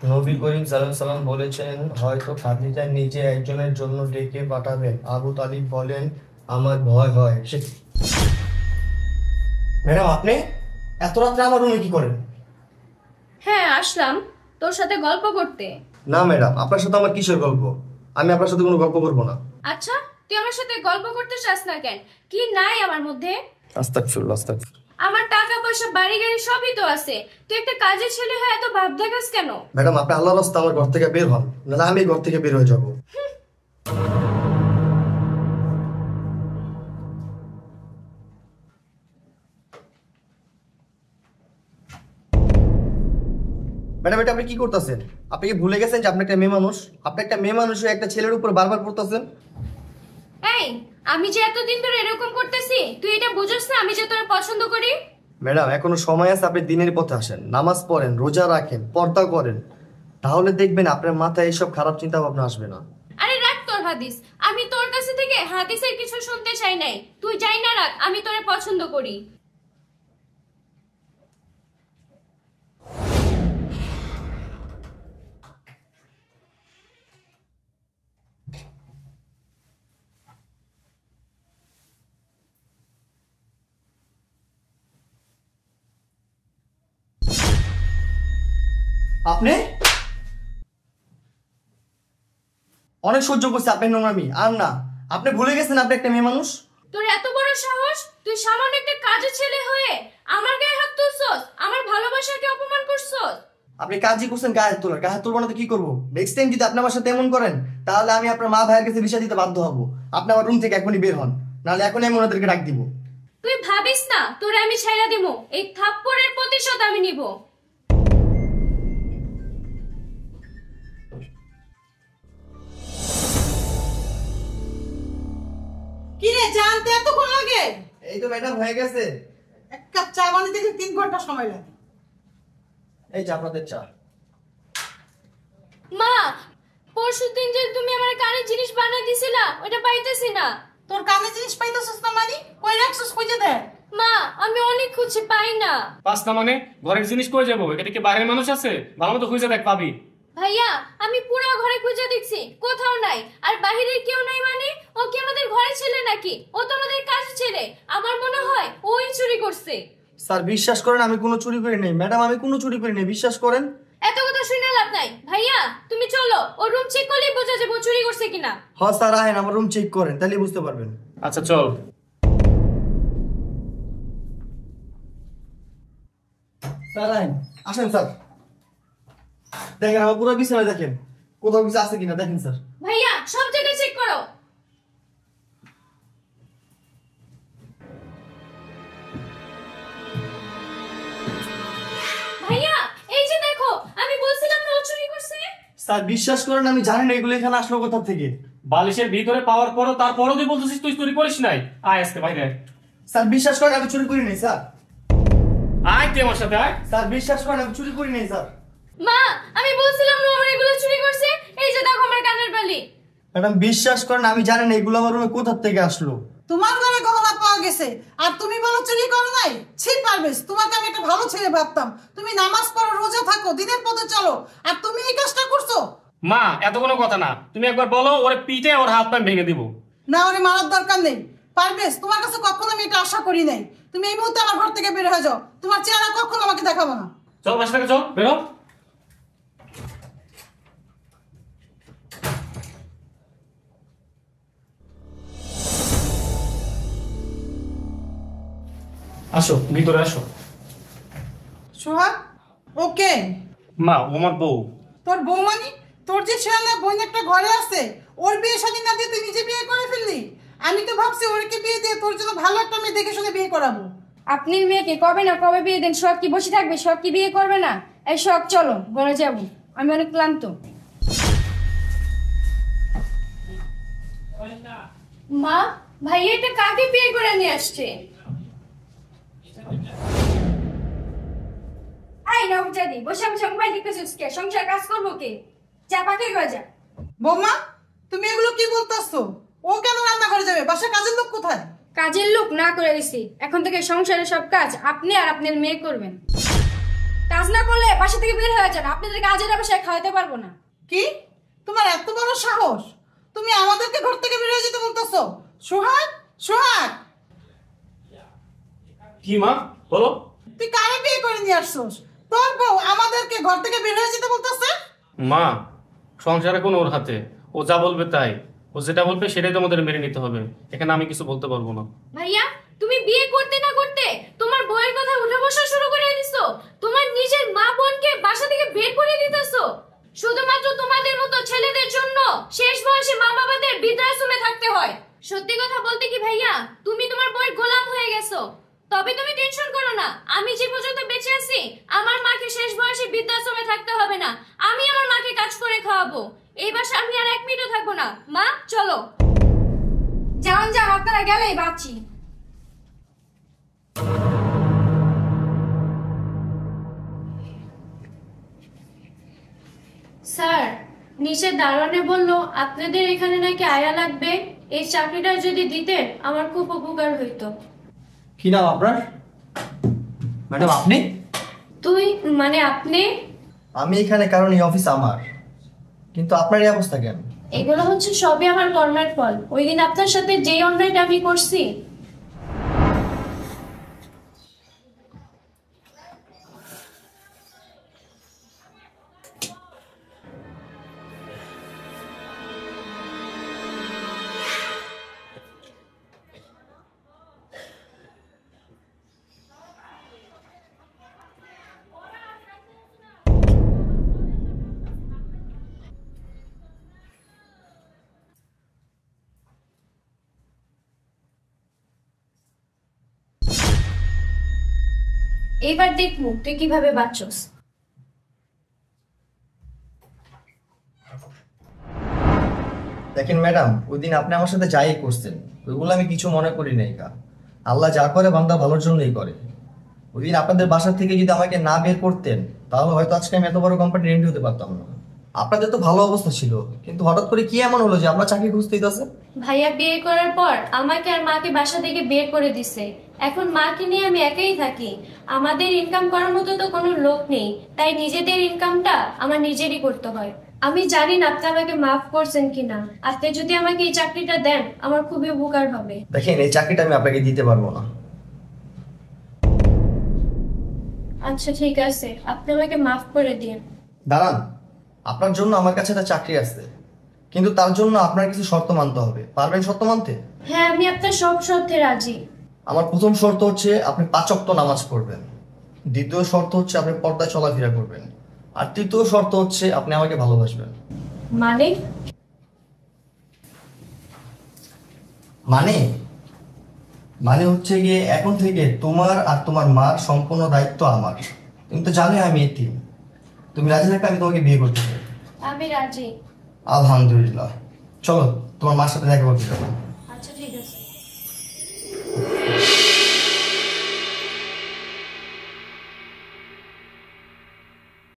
নবী করিম সাল্লাল্লাহু আলাইহি সাল্লাম বলেছেন, হয়তো খাদিজা নিজে একজনের জন্য ডেকে পাঠাবেন। আবু তালিব বলেন, আমার ভয় হয় ম্যাডাম, আপনি এত রাত্রে আমার রুমে কি করেন? হ্যাঁ, আসলাম তোর সাথে গল্প করতে। না ম্যাডাম, আপনার সাথে আমার কিসের গল্প? আমি আপনার সাথে কোনো গল্প করবো না। আচ্ছা, তুই আমার সাথে গল্প করতে চাস না কেন? কি নাই আমার মধ্যে? আস্তাগফিরুল্লাহ, আস্তাগফিরুল্লাহ। আমার টাকা পয়সা বাড়ি গাড়ি সবই তো আছে, তুই একটা কাজের ছেলে হয়ে এত ভাব দেখাস কেন? ম্যাডাম, আপনি আল্লাহর রাস্তা আমার ঘর থেকে বের হন, নাহলে আমি ঘর থেকে বের হয়ে যাব। ম্যাডাম, এটা আপনি কি করতেছেন? আপনি কি ভুলে গেছেন যে আপনি একটা মেয়ে মানুষ? আপনি একটা মেয়ে মানুষ হয়ে একটা ছেলের উপর বারবার পড়তেছেন। এই, আমি যে এতদিন ধরে এরকম করতেছি, তুই এটা বুঝছ না আমি যে তোর পছন্দ করি? ম্যাডাম, এখনো সময় আছে, আপনি দিনের পথে আসেন, নামাজ পড়েন, রোজা রাখেন, পর্দা করেন, তাহলে দেখবেন আপনার মাথায় এইসব খারাপ চিন্তা ভাবনা আসবে না। আরে রাখ তোর হাদিস, আমি তোর কাছে থেকে হাদিসের কিছু শুনতে চাই নাই। তুই যাই না রাখ, আমি তোরে পছন্দ করি। আপনি অনেক সহ্য করছে আপনার নোংরামি, আর না। আপনি ভুলে গেছেন আপনি একটা মেয়ে মানুষ। তোর এত বড় সাহস, তুই সামান্য একটা কাজের ছেলে হয়ে আমার গায়ে হাত তুলছস, আমার ভালোবাসাকে অপমান করছস। আপনি কাজই করছেন গায়ে তোলার, গায়ে তুলবো না তো কি করবো? নেক্সট টাইম যদি আপনি আমার সাথে এমন করেন, তাহলে আমি আপনার মা ভাইয়ের কাছে বিষয় দিতে বাধ্য হবো। আপনি আমার রুম থেকে এখনই বের হন, নাহলে এখনই আমি ওনাদেরকে ডাক দিব। তুই ভাবিস না তোরে আমি ছাইড়া দিব, এই থাপ্পড়ের প্রতিশোধ আমি নিব। কি রে, চা আনতে এতক্ষণ লাগে? এই তো ম্যাডাম হয়ে গেছে। এক কাপ চা বানাতে 3 ঘন্টা সময় লাগে। এই যে আপনাদের চা। মা, পরশুদিন যে তুমি আমার কানের জিনিস বানাই দিছিলা, ওটা পাইতেছি না। তোর কানে জিনিস পাইতেছস না মানে? কই রাখছস, খুঁজে দে। মা, আমি অনেক খুঁজে পাই না। পাস না মানে? ঘরের জিনিস কই যাবো? এটা কি বাইরের মানুষ আছে? ভালো মতো খুঁজে দেখ, পাবি। ভাইয়া, আমি পুরো ঘরে খুঁজে দেখছি, কোথাও নাই। আর বাহিরে কেউ নাই মানে? ও কি আমাদের ঘরের ছেলে নাকি? ও তো আমাদের কাজের ছেলে। আমার মনে হয় ওই চুরি করছে। স্যার বিশ্বাস করেন, আমি কোনো চুরি করি নাই ম্যাডাম, আমি কোনো চুরি করি নাই, বিশ্বাস করেন। এত কথা শুনে লাভ নাই। ভাইয়া, তুমি চলো, ও রুম চেক করলেই বোঝা যাবে ও চুরি করছে কিনা। হ্যাঁ স্যার, আহেন আমার রুম চেক করেন, তাহলে বুঝতে পারবেন। আচ্ছা চল। স্যার আহেন, আসেন স্যার। দেখেন আমার পুরো বিছানা দেখেন, কোথাও কিছু আছে কিনা দেখেন স্যার। ভাইয়া, সব জায়গায় চেক করো। ভাইয়া, এই যে দেখো, আমি বলছিলাম না ও চুরি করছে। স্যার বিশ্বাস করেন, আমি জানি না এগুলো এখানে আসলো কোথা থেকে। বালিশের ভিতরে পাওয়ার পরও তারপরও তুই বলতেছিস তুই চুরি করিস নাই? আয় আজকে বাইরে আয়। স্যার বিশ্বাস করেন, আমি চুরি করি নাই স্যার। আয় তুই আমার সাথে আয়। স্যার বিশ্বাস করেন, আমি চুরি করি নাই স্যার। মা, আমি বলছিলাম না আমার এগুলো চুরি করছে। এই যে দেখো আমার কানের বালি। ম্যাডাম বিশ্বাস করেন, আমি জানি না এগুলো আমার রুমে কোথা থেকে আসলো। তোমার ঘরে গহনা পাওয়া গেছে আর তুমি বলো চুরি করো নাই? ছি পারবেশ, তোমাকে আমি একটা ভালো ছেলে ভাবতাম। তুমি নামাজ পড়ো, রোজা থাকো, দিনের পথে চলো, আর তুমি এই কাজটা করছো। মা, এত কোনো কথা না, তুমি একবার বলো, ওরে পিঠে ওর হাত পা ভেঙে দিব। না, ওরে মারার দরকার নেই। পারবেশ, তোমার কাছে কখনো আমি এটা আশা করি নাই। তুমি এই মুহূর্তে আমার ঘর থেকে বের হয়ে যাও, তোমার চেহারা কখনো আমাকে দেখাবো না। চল বাসা থেকে চল, বেরো। আসো ভিতরে আসো। সোহাগ, ওকে। মা, ও আমার বউ। তোর বউ মানে? তোর যে ছেলে বোন একটা ঘরে আছে, ওর বিয়ে শাদী না দিয়ে তুই নিজে বিয়ে করে ফেললি। আমি তো ভাবছি ওরকে বিয়ে দিয়ে তোর জন্য ভালো একটা মেয়ে দেখে শুনে বিয়ে করাবো। আপনি মেয়েকে কবে না কবে বিয়ে দেন, সব কি বসে থাকবে? সব কি বিয়ে করবে না? এই সব চলো, ঘরে যাব, আমি অনেক ক্লান্ত। মা, ভাই এটা কাকে বিয়ে করে নিয়ে আসছে? আই না বুঝাদি, বসে বসে মোবাইল দেখতেছিস কে? সংসার কাজ করবো কে? চা পাকে গজা। বৌমা, তুমি এগুলো কি বলতেছো? ও কেন রান্না করে যাবে? বাসায় কাজের লোক কোথায়? কাজের লোক না করে দিছি, এখন থেকে সংসারের সব কাজ আপনি আর আপনার মেয়ে করবেন। কাজ না করলে বাসা থেকে বের হয়ে যান, আপনাদের কাজের বাসায় খাওয়াতে পারবো না। কি তোমার এত বড় সাহস, তুমি আমাদেরকে ঘর থেকে বের হয়ে যেতে বলতেছো? সোহাগ, সোহাগ, কি মা বলো? তুই কারে বিয়ে করে নিয়ে আসছোস? তোর বউ আমাদেরকে ঘর থেকে বের হয়ে যেতে বলতেছে? মা, সংসার এখন ওর হাতে, ও যা বলবে তাই। ও যেটা বলবে সেটাই তো আমাদের মেনে নিতে হবে, এখানে আমি কিছু বলতে পারবো না। ভাইয়া, তুমি বিয়ে করতে না করতে তোমার বউয়ের কথা উঠে বসা শুরু করে দিছো। তোমার নিজের মা বোনকে বাসা থেকে বের করে দিতেছো শুধুমাত্র তোমাদের মতো ছেলেদের জন্য। শেষ বয়সে মা বাবাদের বৃদ্ধাশ্রমে থাকতে হয়। সত্যি কথা বলতে কি ভাইয়া, তুমি তোমার বউয়ের গোলাম হয়ে গেছো। তবে তুমি টেনশন করো না, আমি যে পর্যন্ত বেঁচে আছি আমার মাকে শেষ বয়সে বৃদ্ধাশ্রমে থাকতে হবে না। আমি আমার মাকে কাজ করে খাওয়াবো। এই বাসা আমি আর এক মিনিটও থাকবো না। মা চলো। যান যান, আপনারা গেলেই বাঁচি। স্যার, নিচে দারোয়ানে বললো আপনাদের এখানে নাকি আয়া লাগবে। এই চাকরিটা যদি দিতেন আমার খুব উপকার হইতো। কি নাম আপনার? ম্যাডাম আপনি? তুই মানে আপনি? আমি এখানে কারণ এই অফিস আমার, কিন্তু আপনার এই অবস্থা কেন? এগুলো হচ্ছে সবই আমার কর্মের ফল। ওই দিন আপনার সাথে যেই অন্যায়টা আমি করছি। এবার দেখবো তুই কিভাবে বাঁচছস। দেখেন ম্যাডাম, ওই দিন আপনি আমার সাথে যাই করছেন ওইগুলো আমি কিছু মনে করি নাই। আল্লাহ যা করে বান্দা ভালোর জন্যই করে। ওই দিন আপনাদের বাসা থেকে যদি আমাকে না বের করতেন তাহলে হয়তো আজকে আমি এত বড় কোম্পানির এমডি হতে পারতাম না। আপনাদের তো ভালো অবস্থা ছিল, কিন্তু হঠাৎ করে কি এমন হলো যে আপনার চাকরি খুঁজতেই আছে? ভাইয়া বিয়ে করার পর আমাকে আর মাকে বাসা থেকে বের করে দিছে। এখন মাকে নিয়ে আমি একাই থাকি। আমাদের ইনকাম করার মতো তো কোনো লোক নেই, তাই নিজেদের ইনকামটা আমার নিজেরই করতে হয়। আমি জানি না আপনি আমাকে মাফ করছেন কিনা। আপনি যদি আমাকে এই চাকরিটা দেন আমার খুবই উপকার হবে। দেখেন, এই চাকরিটা আমি আপনাকে দিতে পারবো না। আচ্ছা ঠিক আছে, আপনি আমাকে মাফ করে দিন। দাঁড়ান, আপনার জন্য আমার কাছে একটা চাকরি আছে, কিন্তু তার জন্য আপনার কিছু শর্ত মানতে হবে। পারবেন শর্ত মানতে? হ্যাঁ, আমি আপনার সব শর্তে রাজি। আমার প্রথম শর্ত হচ্ছে আপনি 5 ওয়াক্ত নামাজ পড়বেন। দ্বিতীয় শর্ত হচ্ছে আপনি পর্দায় চলাফেরা করবেন। আর তৃতীয় শর্ত হচ্ছে আপনি আমাকে ভালোবাসবেন। মানে? মানে মানে হচ্ছে গিয়ে এখন থেকে তোমার আর তোমার মার সম্পূর্ণ দায়িত্ব আমার। তুমি তো জানো আমি এতিম। তুমি রাজি থাকলে আমি তোমাকে বিয়ে করতে চাই। আমি রাজি। আলহামদুলিল্লাহ, চলো তোমার মার সাথে দেখা করতে যাবো। আচ্ছা ঠিক আছে।